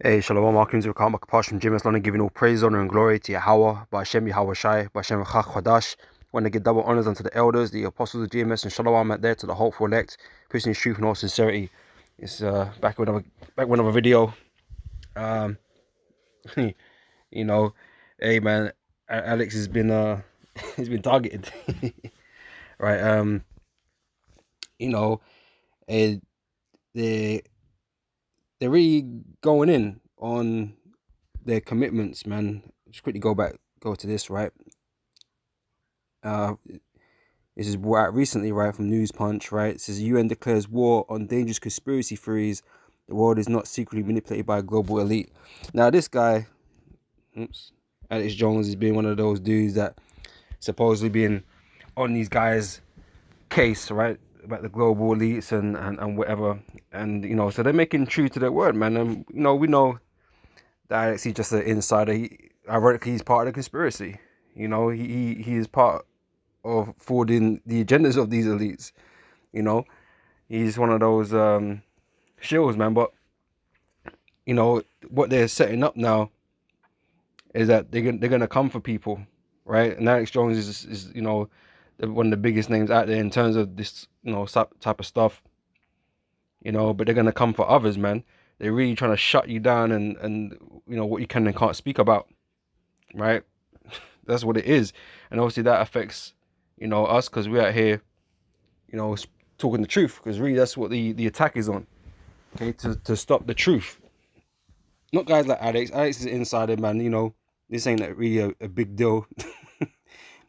Hey, Shalom, welcome to Kama Kapash from Jim London, giving all praise, honor, and glory to Yahweh, Ba'Shem Yahweh Shai, Ba'Shem Chach Chodash. Want to give double honors unto the elders, the apostles of GMS, and Shalom out there to the hopeful elect, preaching truth in all sincerity. It's back with another video. Um, you know, hey man, Alex has been he's been targeted, right? You know, eh, they they're really going in on their commitments, man. Just quickly go to this, right? Uh, this is brought out recently, right, from News Punch, right? It says UN declares war on dangerous conspiracy theories. The world is not secretly manipulated by a global elite. Now, this guy, Alex Jones, is being one of those dudes that supposedly being on these guys' case, right, about the global elites and whatever. And, so they're making true to their word, man. And, we know that Alex, he's just an insider. Ironically, he's part of the conspiracy. He is part of forwarding the agendas of these elites. He's one of those shills, man. But what they're setting up now is that they're gonna come for people, right? And Alex Jones is one of the biggest names out there in terms of this type of stuff. But they're gonna come for others, man. They're really trying to shut you down and what you can and can't speak about, right? That's what it is, and obviously that affects us because we're out here, talking the truth. Because really, that's what the attack is on. Okay, to stop the truth. Not guys like Alex. Alex is an insider, man. This ain't really a big deal.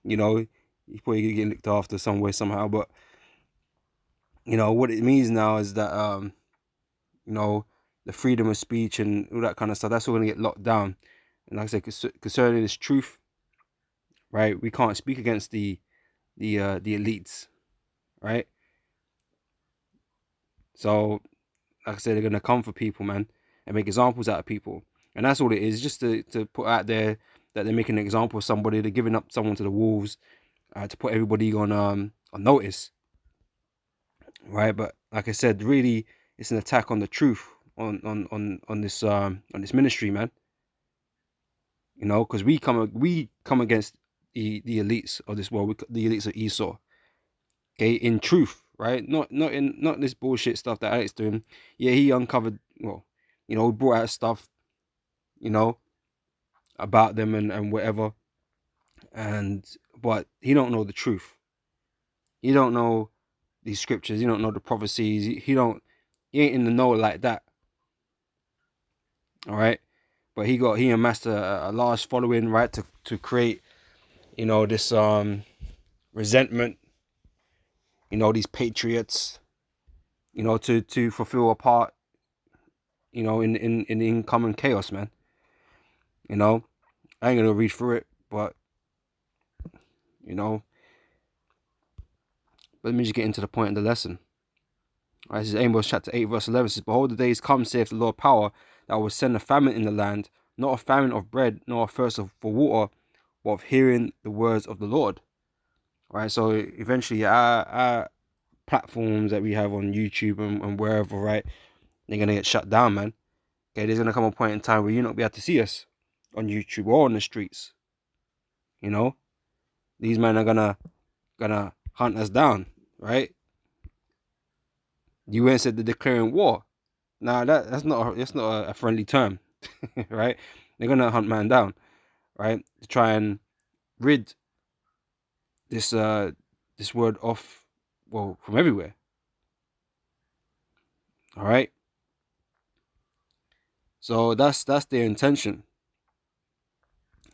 He's probably gonna get licked after somewhere somehow. But what it means now is that the freedom of speech and all that kind of stuff, that's all gonna get locked down. And like I said, concerning this truth, right? We can't speak against the elites, right? So, like I said, they're gonna come for people, man, and make examples out of people. And that's all it is, just to put out there that they're making an example of somebody. They're giving up someone to the wolves, to put everybody on notice, right? But like I said, really, it's an attack on the truth on this ministry, man. Because we come against the elites of this world, the elites of Esau. Okay, in truth, right? Not this bullshit stuff that Alex doing. Yeah, he uncovered, brought out stuff, you know, about them and whatever. But he don't know the truth. He don't know these scriptures. He don't know the prophecies. He ain't in the know like that. All right. But he amassed a large following, right, to create, this resentment, these patriots, to fulfill a part, in the incoming chaos, man. I ain't gonna read through it, but let me just get into the point of the lesson. All right, this is Amos chapter 8, verse 11. It says, Behold, the days come, saith the Lord power, that I will send a famine in the land, not a famine of bread, nor a thirst for water, but of hearing the words of the Lord. All right, so eventually our platforms that we have on YouTube and wherever, right, they're gonna get shut down, man. Okay, there's gonna come a point in time where you're not be able to see us on YouTube or on the streets. These men are gonna hunt us down, right? The UN said they're declaring war. Now that's not a friendly term, right? They're gonna hunt man down, right? To try and rid this word off, well, from everywhere. All right. So that's their intention.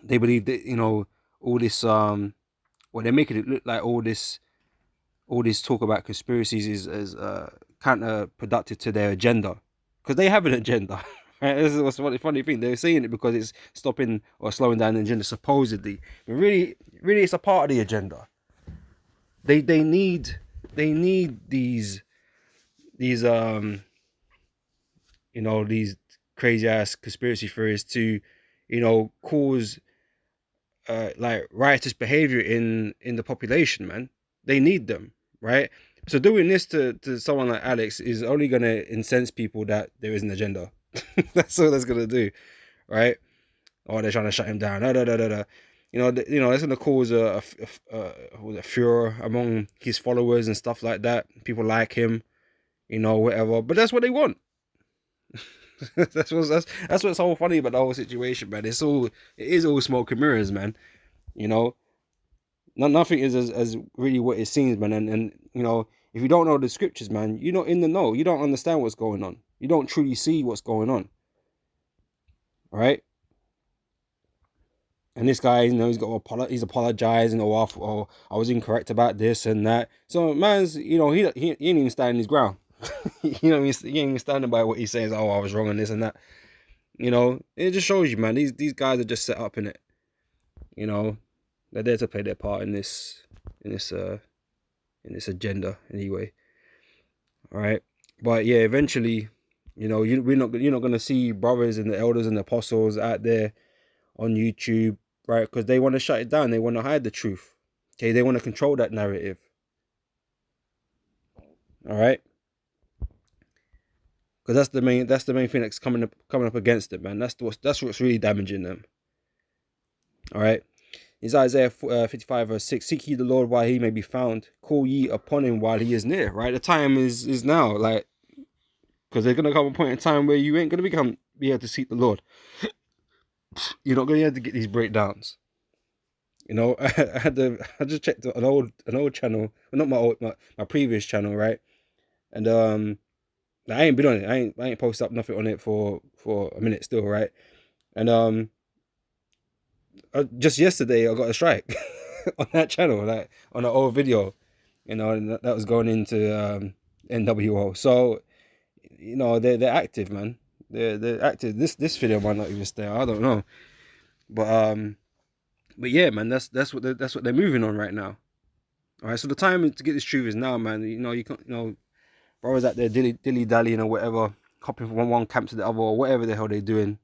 They believe that all this well, they're making it look like all this talk about conspiracies is counterproductive to their agenda, because they have an agenda. Right? This is what's the funny thing. They're saying it because it's stopping or slowing down the agenda, supposedly. But really, it's a part of the agenda. They need these these crazy ass conspiracy theories to cause like riotous behavior in the population, man. They need them, right? So doing this to someone like Alex is only gonna incense people that there is an agenda. That's all that's gonna do, right? Oh, they're trying to shut him down. Da, da, da, da, da. That's gonna cause a furor among his followers and stuff like that. People like him, whatever. But that's what they want. That's what's so funny about the whole situation, man. It is all smoke and mirrors, man. You know, nothing is as really what it seems, man. And if you don't know the scriptures, man, you're not in the know. You don't understand what's going on. You don't truly see what's going on, right? And this guy, he's apologizing, or I was incorrect about this and that. So man's, he ain't even standing his ground. He ain't even standing by what he says. Oh, I was wrong on this and that. It just shows you, man. These guys are just set up in it. They're there to play their part in this agenda anyway. All right, but yeah, eventually, you're not gonna see brothers and the elders and the apostles out there on YouTube, right? Because they want to shut it down. They want to hide the truth. Okay, they want to control that narrative. All right, because that's the main thing that's coming up against it, man. That's what's really damaging them. All right. It's Isaiah 55 verse 6. Seek ye the Lord while he may be found. Call ye upon him while he is near. Right? The time is now. Like, because there's gonna come a point in time where you ain't gonna be able to seek the Lord. You're not gonna be able to get these breakdowns. I just checked an old channel, well, not my previous channel, right? And I ain't been on it. I ain't posted up nothing on it for a minute still, right? And just yesterday I got a strike on that channel, like on an old video, and that was going into NWO. So they're active, man. They're active. This video might not even stay. I don't know, but yeah, man. That's what they're moving on right now. All right. So the time to get this truth is now, man. You can't. Brothers out there dilly dallying or whatever, hopping from one camp to the other or whatever the hell they're doing,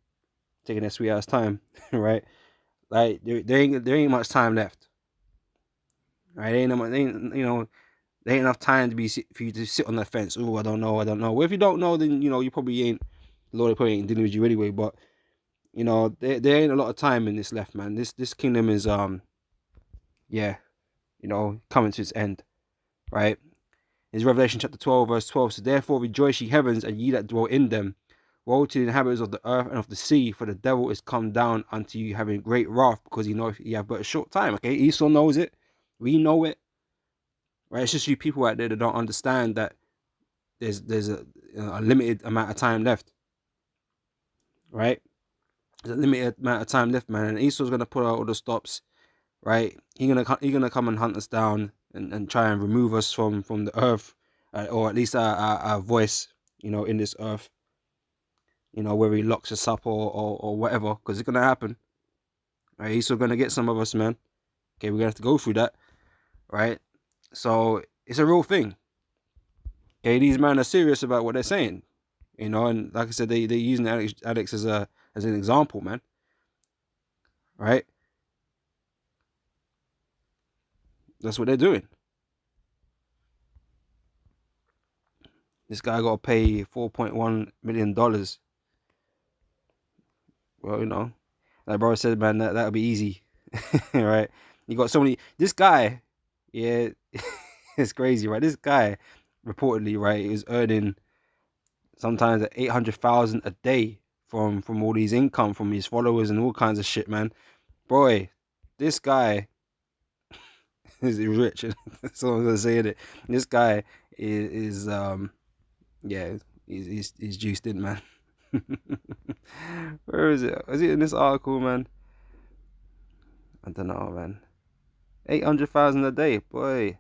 taking their sweet ass time, right? Like there ain't much time left. Right? There ain't enough time for you to sit on the fence. Oh, I don't know. Well, if you don't know, then you probably ain't. The Lord probably ain't dealing with you anyway. But there ain't a lot of time in this left, man. This kingdom is yeah, coming to its end, right? Is Revelation chapter 12 verse 12. So therefore rejoice ye heavens, and ye that dwell in them. Woe to the inhabitants of the earth and of the sea, for the devil is come down unto you having great wrath, because you have but a short time. Okay, Esau knows it. We know it. Right? It's just you people out there that don't understand that there's a limited amount of time left. Right? There's a limited amount of time left, man. And Esau's gonna put out all the stops. Right? He's gonna come and hunt us down and try and remove us from the earth, or at least our voice, in this earth. Where he locks us up or whatever, because it's gonna happen. Right? He's still gonna get some of us, man. Okay, we're gonna have to go through that, right? So it's a real thing. Okay, these men are serious about what they're saying, and like I said, they're using Alex as an example, man. Right? That's what they're doing. This guy got to pay $4.1 million. Well, like bro said, man, that'll be easy, right? You got so many. This guy, yeah, it's crazy, right? This guy reportedly, right, is earning sometimes at 800,000 a day from all these income from his followers and all kinds of shit, man. Boy, this guy is rich. That's all I'm gonna say. It. This guy is yeah, he's juiced in, man. Where is it? Is it in this article, man? I don't know, man. 800,000 a day, boy.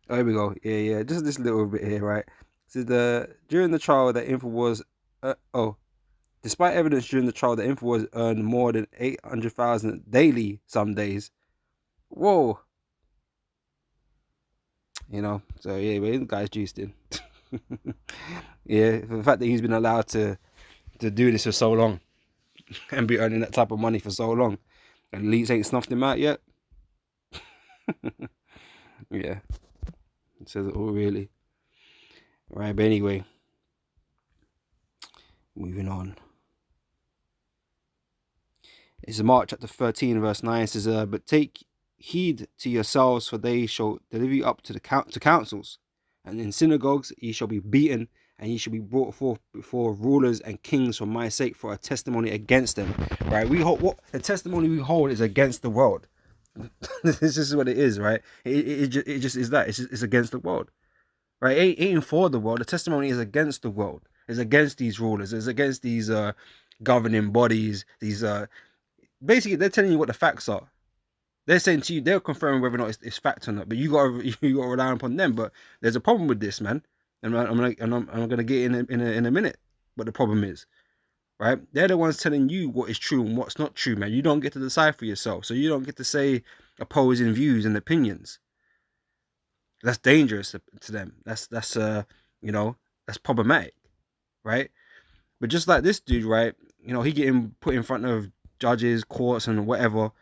Oh, here we go. Yeah. Just this little bit here, right? So during the trial, that info was despite evidence during the trial, the info was earned more than 800,000 daily some days. Whoa. So yeah, but this guy's juiced in. Yeah, the fact that he's been allowed to do this for so long and be earning that type of money for so long, and elites ain't snuffed him out yet. Yeah, it says it all really. Right, but anyway, Moving on. It's Mark chapter 13, verse 9. It says, but take heed to yourselves, for they shall deliver you up to councils, and in synagogues ye shall be beaten, and ye shall be brought forth before rulers and kings for my sake, for a testimony against them. Right? We hold what the testimony we hold is against the world. This is what it is, right? It just is that. It's against the world. Right? It ain't for the world. The testimony is against the world. It's against these rulers. It's against these governing bodies. These basically they're telling you what the facts are. They're saying to you, they're confirming whether or not it's fact or not. But you got to rely upon them. But there's a problem with this, man. And I'm gonna get in a minute what the problem is. Right? They're the ones telling you what is true and what's not true, man. You don't get to decide for yourself. So you don't get to say opposing views and opinions. That's dangerous to them. That's that's problematic, right? But just like this dude, right? He getting put in front of judges, courts, and whatever,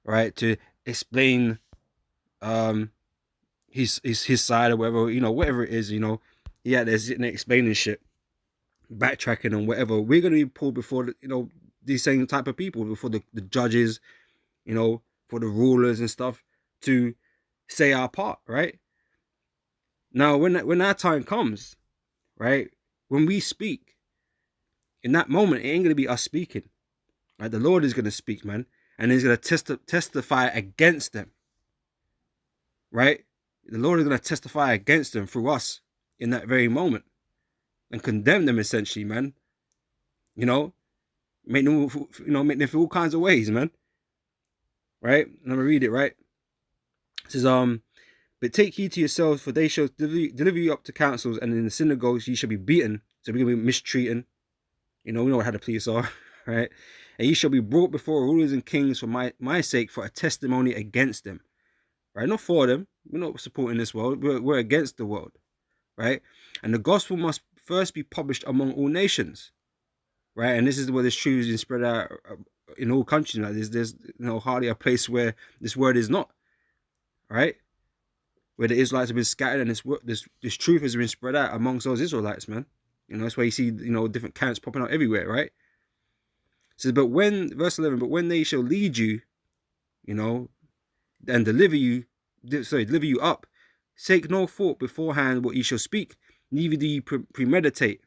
right, to explain his side or whatever, whatever it is, yeah, they're sitting there explaining shit, backtracking and whatever. We're gonna be pulled before these same type of people, before the judges, for the rulers and stuff, to say our part, right? Now, when that time comes, right, when we speak, in that moment, it ain't gonna be us speaking, right? The Lord is gonna speak, man, and He's gonna testify against them, right? The Lord is gonna testify against them through us in that very moment, and condemn them essentially, man. Make them, make them feel all kinds of ways, man. Right? Let me read it. Right? It says, but take heed to yourselves, for they shall deliver you up to councils, and in the synagogues ye shall be beaten. So we're gonna be mistreated. We know how the police are, right? And ye shall be brought before rulers and kings for my sake, for a testimony against them. Right? Not for them. We're not supporting this world. We're against the world, right? And the gospel must first be published among all nations, right? And this is where this truth is spread out in all countries. Right? There's hardly a place where this word is not, right? Where the Israelites have been scattered and this truth has been spread out amongst those Israelites, man. That's why you see, different camps popping out everywhere, right? It says, verse 11, but when they shall lead you, and deliver you up, take no thought beforehand what you shall speak, neither do you premeditate.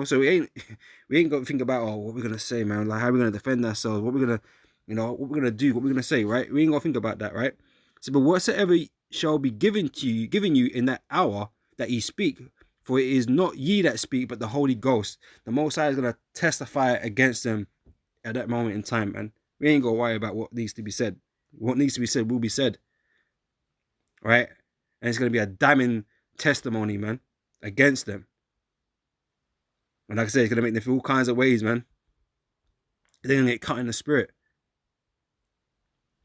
So we ain't got to think about, what we're gonna say, man, like how we're gonna defend ourselves, what we're gonna do, what we're gonna say, right? We ain't gonna think about that, right? So, but whatsoever shall be given you in that hour that ye speak, for it is not ye that speak, but the Holy Ghost. The Most High is gonna testify against them at that moment in time, man. We ain't gonna worry about what needs to be said. What needs to be said will be said, right? And it's gonna be a damning testimony, man, against them. And like I said, it's gonna make them feel all kinds of ways, man. They're gonna get cut in the spirit.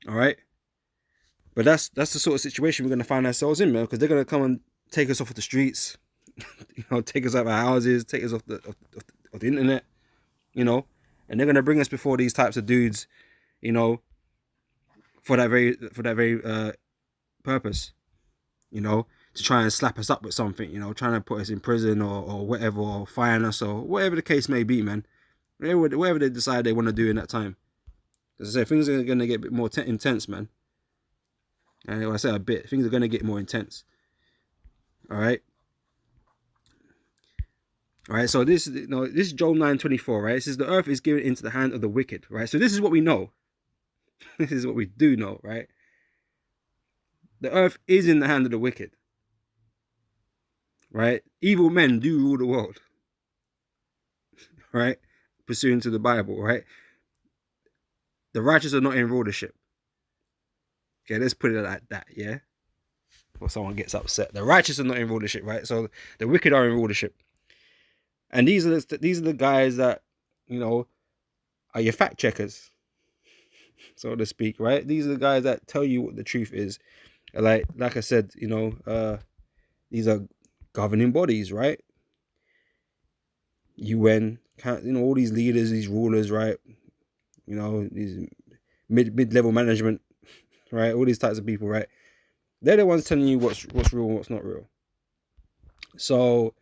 All right. But that's the sort of situation we're gonna find ourselves in, man, because they're gonna come and take us off of the streets, take us out of our houses, take us off the internet, and they're gonna bring us before these types of dudes, for that very purpose, to try and slap us up with something, trying to put us in prison or whatever, or fine us, or whatever the case may be, man. Whatever they decide they want to do in that time. As I say, things are going to get a bit more intense, man. And when I say a bit, things are going to get more intense. All right. All right. So this is Job 9:24, right? It says the earth is given into the hand of the wicked, right? So this is what we know. This is what we do know, right? The earth is in the hand of the wicked, right? Evil men do rule the world, right? Pursuant to the Bible, right? The righteous are not in rulership. Okay, let's put it like that, yeah? Before someone gets upset. The righteous are not in rulership, right? So the wicked are in rulership. And these are the guys that, are your fact checkers, so to speak, right? These are the guys that tell you what the truth is. Like I said, these are governing bodies, right? UN, all these leaders, these rulers, right? These mid-level management, right? All these types of people, right? They're the ones telling you what's real and what's not real. So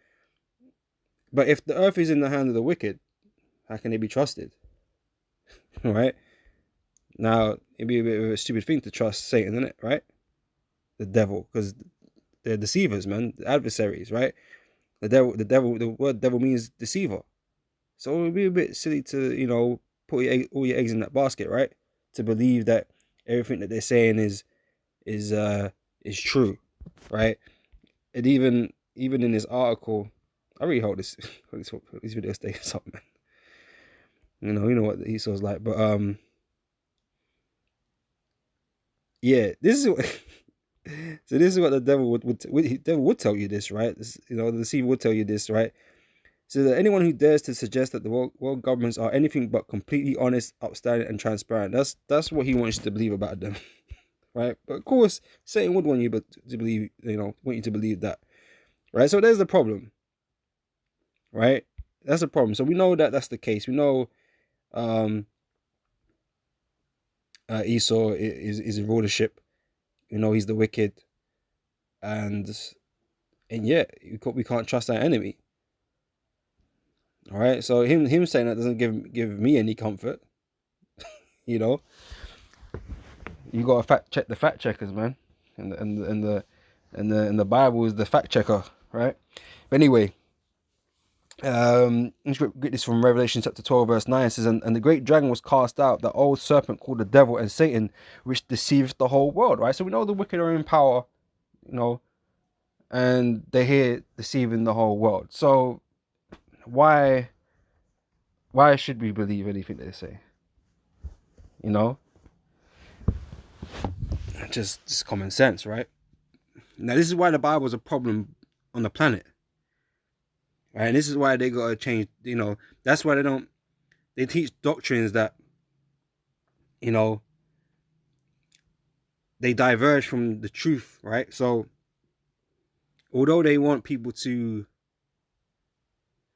But if the earth is in the hand of the wicked, how can it be trusted? Right? Now, it'd be a bit of a stupid thing to trust Satan, isn't it? Right? The devil, because they're deceivers, man. The adversaries, right? The word devil means deceiver. So it would be a bit silly to, put all your eggs in that basket, right? To believe that everything that they're saying is true, right? And even in this article, I really hope this this video stays up, man. You know what Esau's like, but yeah, this is what. So this is what the devil would tell you this, right? The deceiver would tell you this, right? So that anyone who dares to suggest that the world governments are anything but completely honest, upstanding, and transparent, that's what he wants you to believe about them, right? But of course, Satan would want you to believe, want you to believe that, right? So there's the problem, right? That's the problem. So we know that that's the case. We know Esau is in rulership. He's the wicked, and yeah, we can't trust our enemy. All right, so him saying that doesn't give me any comfort. You gotta fact check the fact checkers, man, and the Bible is the fact checker, right? But anyway, let's get this from Revelation chapter 12 verse 9. It says, and the great dragon was cast out, the old serpent called the devil and Satan, which deceives the whole world, right? So we know the wicked are in power, and they're here deceiving the whole world. So why should we believe anything they say? Just common sense, right? Now this is why the Bible is a problem on the planet, right? And this is why they gotta change. That's why they teach doctrines that they diverge from the truth, right? So although they want people to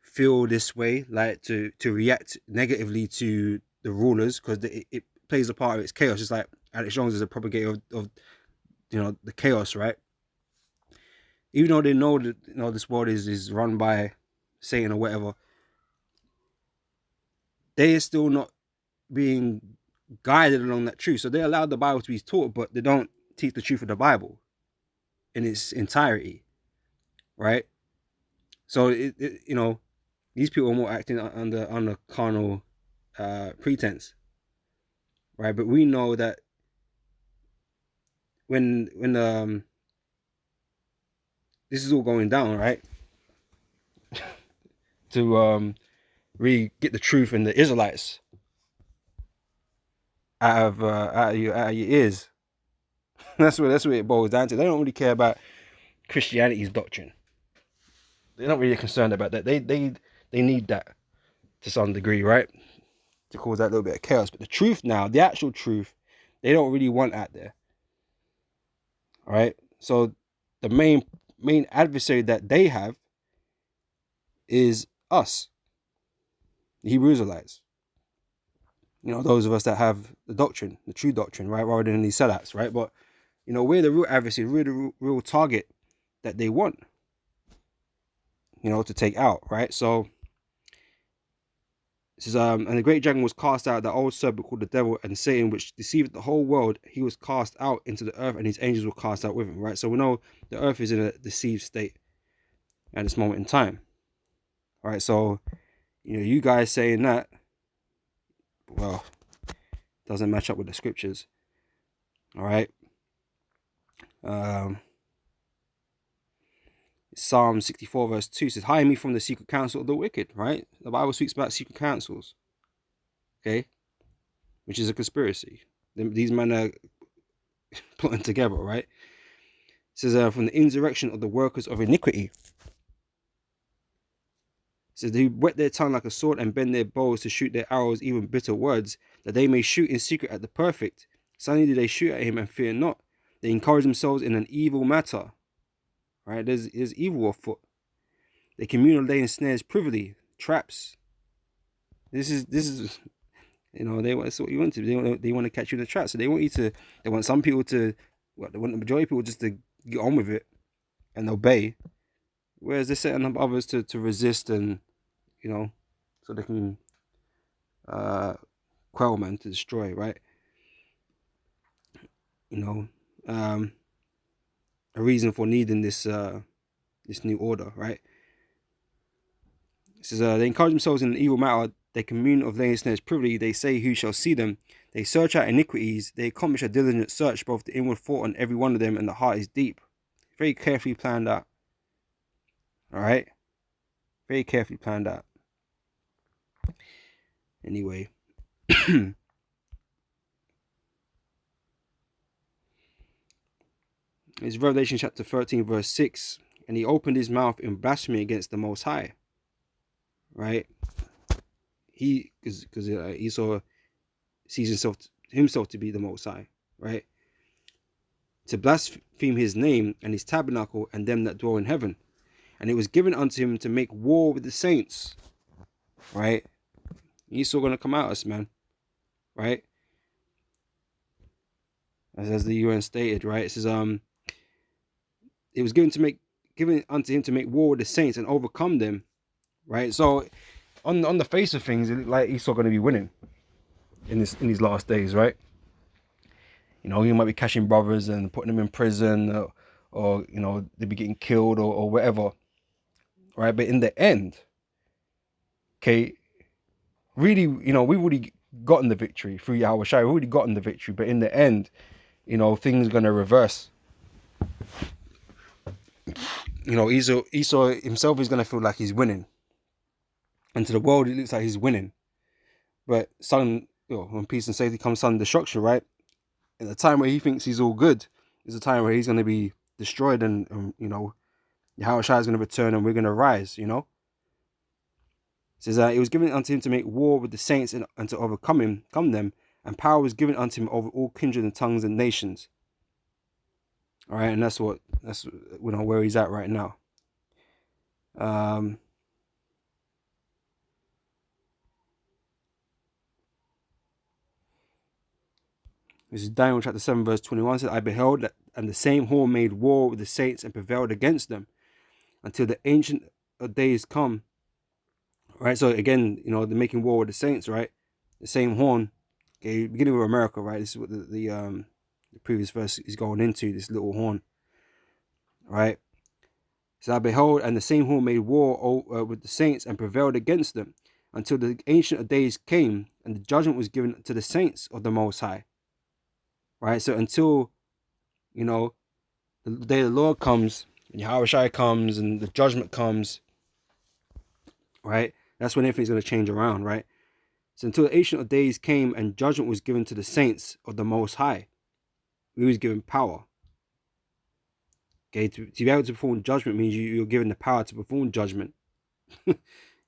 feel this way, like to react negatively to the rulers, because it plays a part of its chaos. Just like Alex Jones is a propagator of the chaos, right? Even though they know that this world is run by Satan or whatever, they are still not being guided along that truth. So they allow the Bible to be taught, but they don't teach the truth of the Bible in its entirety, right? So these people are more acting under carnal pretense, right? But we know that when this is all going down, right? To really get the truth and the Israelites out of your ears. That's what it boils down to. They don't really care about Christianity's doctrine. They're not really concerned about that. They need that to some degree, right? To cause that little bit of chaos. But the truth now, the actual truth, they don't really want out there. All right. So the main adversary that they have is us, the Hebrew Israelites. Those of us that have the doctrine, the true doctrine, right? Rather than these sellouts, right? But we're the real adversary, we're the real target that they want, to take out, right? So it says, and the great dragon was cast out, the old serpent called the devil and Satan, which deceived the whole world. He was cast out into the earth, and his angels were cast out with him, right? So we know the earth is in a deceived state at this moment in time. All right, so you guys saying that, well, doesn't match up with the scriptures. All right. Psalm 64 verse 2 says, hide me from the secret counsel of the wicked, right? The Bible speaks about secret counsels, okay, which is a conspiracy. These men are plotting together, right? It says, from the insurrection of the workers of iniquity. It says, they whet their tongue like a sword and bend their bows to shoot their arrows, even bitter words, that they may shoot in secret at the perfect. Suddenly do they shoot at him and fear not. They encourage themselves in an evil matter, right? There's evil afoot. They commune lay in snares privily, traps. This is that's what you want to. They want to catch you in the trap. So they want some people to, they want the majority of people just to get on with it and obey, whereas they're setting up others to resist and so they can quell, man, to destroy, right? A reason for needing this new order, right? It says they encourage themselves in an evil matter, they commune of laying snares privily, they say who shall see them, they search out iniquities, they accomplish a diligent search, both the inward thought on every one of them, and the heart is deep. Very carefully planned out. Alright? Very carefully planned out. Anyway. It's Revelation chapter 13, verse 6. And he opened his mouth in blasphemy against the Most High. Right? Because Esau sees himself to be the Most High. Right? To blaspheme his name and his tabernacle and them that dwell in heaven. And it was given unto him to make war with the saints. Right? Esau going to come at us, man. Right? As the UN stated, right? It says, it was given unto him to make war with the saints and overcome them, right? So on the face of things, it looked like Esau going to be winning in these last days, right? He might be catching brothers and putting them in prison, or they'd be getting killed or whatever, right? But in the end, okay, really, we've already gotten the victory through Yahweh Shai. We've already gotten the victory, but in the end, things are going to reverse. Esau himself is going to feel like he's winning. And to the world, it looks like he's winning. But when peace and safety comes, sudden destruction, right? At the time where he thinks he's all good, is a time where he's going to be destroyed, and Yahweh Shai is going to return and we're going to rise, It says that it was given unto him to make war with the saints and to overcome them, and power was given unto him over all kindred and tongues and nations. All right, and that's where he's at right now. This is Daniel chapter 7 verse 21. It says, I beheld that, and the same horn made war with the saints and prevailed against them until the ancient of days come. Right, so again, they're making war with the saints, right? The same horn, okay, beginning with America, right? This is what the previous verse is going into, this little horn, right? So I beheld, and the same horn made war with the saints and prevailed against them until the ancient of days came, and the judgment was given to the saints of the Most High. Right, so until the day of the Lord comes, and Yahweh Shai comes, and the judgment comes, right? That's when everything's going to change around, right? So until the ancient of days came and judgment was given to the saints of the Most High, we was given power. Okay, to be able to perform judgment means you're given the power to perform judgment. And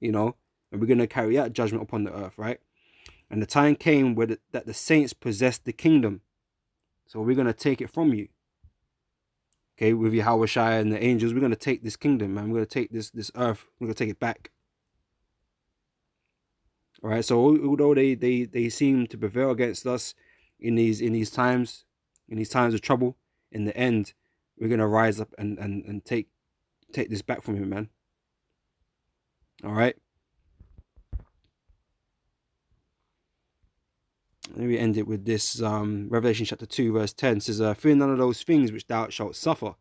we're going to carry out judgment upon the earth, right? And the time came where that the saints possessed the kingdom. So we're going to take it from you. Okay, with Yahweh Shai and the angels, we're going to take this kingdom, man. We're going to take this earth. We're going to take it back. All right. So although they seem to prevail against us in these times of trouble, in the end, we're going to rise up and take this back from him, man. All right. Let me end it with this. Revelation chapter 2 verse 10 says, fear none of those things which thou shalt suffer.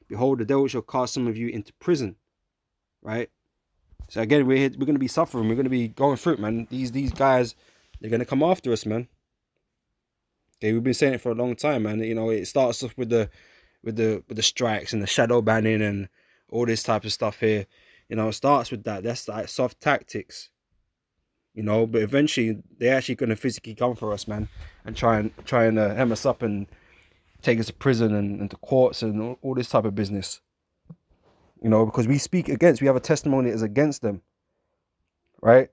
Behold, the devil shall cast some of you into prison. Right. So again, we're going to be suffering. We're going to be going through it, man. These guys, they're going to come after us, man. Okay, we've been saying it for a long time, man. It starts off with the strikes and the shadow banning and all this type of stuff here. It starts with that. That's like soft tactics. But eventually they're actually going to physically come for us, man, and try and hem us up and take us to prison and to courts and all this type of business. Because we have a testimony that is against them, right?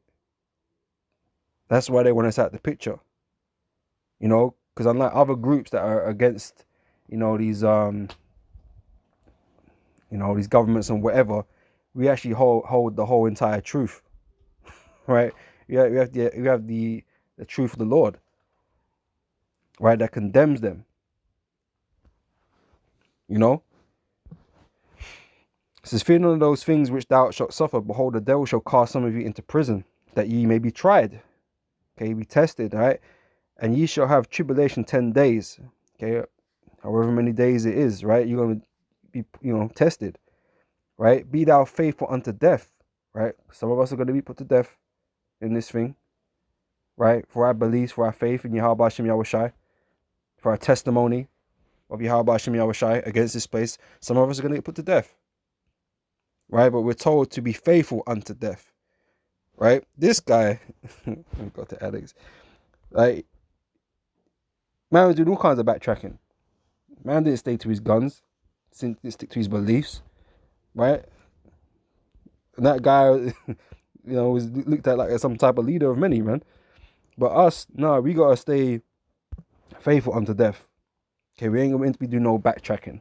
That's why they want us out the picture. Because unlike other groups that are against, these these governments and whatever, we actually hold the whole entire truth, right? We have the truth of the Lord, right? That condemns them. It says, fear none of those things which thou shalt suffer. Behold, the devil shall cast some of you into prison, that ye may be tried. Okay, be tested, right? And ye shall have tribulation 10 days. Okay, however many days it is, right? You're going to be, tested, right? Be thou faithful unto death, right? Some of us are going to be put to death in this thing, right? For our beliefs, for our faith in Yahweh Hashem Yahweh Shai, for our testimony of Yahweh Hashem Yahweh Shai against this place. Some of us are going to get put to death, right? But we're told to be faithful unto death, right? This guy, got to Alex, like, man was doing all kinds of backtracking. Man didn't stay to his guns, didn't stick to his beliefs, right? And that guy, was looked at like some type of leader of many, man. But us, no, we gotta stay faithful unto death. Okay, we ain't meant to be doing no backtracking,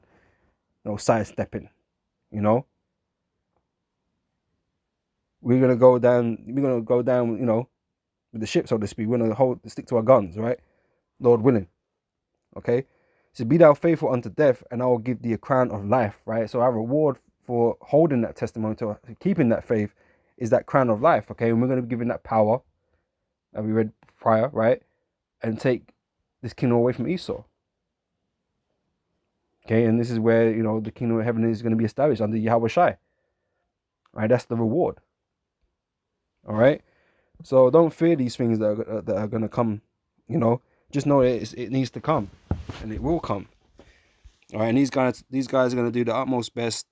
no sidestepping, We're gonna go down, with the ship, so to speak. We're gonna stick to our guns, right? Lord willing. Okay? So be thou faithful unto death, and I will give thee a crown of life, right? So our reward for holding that testimony, to keeping that faith, is that crown of life, okay? And we're going to be given that power that we read prior, right? And take this kingdom away from Esau. Okay, and this is where, the kingdom of heaven is going to be established under Yahweh Shai. Right, that's the reward. All right? So don't fear these things that are going to come, Just know it needs to come, and it will come. All right, and these guys are going to do the utmost best,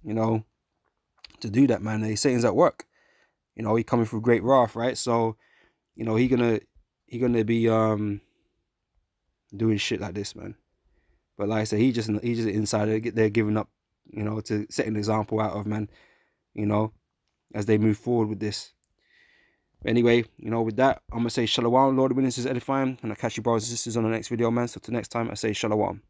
to do that, man. Satan's at work. He coming through great wrath, right? So, he gonna be doing shit like this, man. But like I said, he's just an insider. They're giving up, to set an example out of, man, as they move forward with this. But anyway, with that, I'm gonna say shalom, Lord, witnesses edifying, and I'll catch you brothers and sisters on the next video, man. So till next time, I say shalom.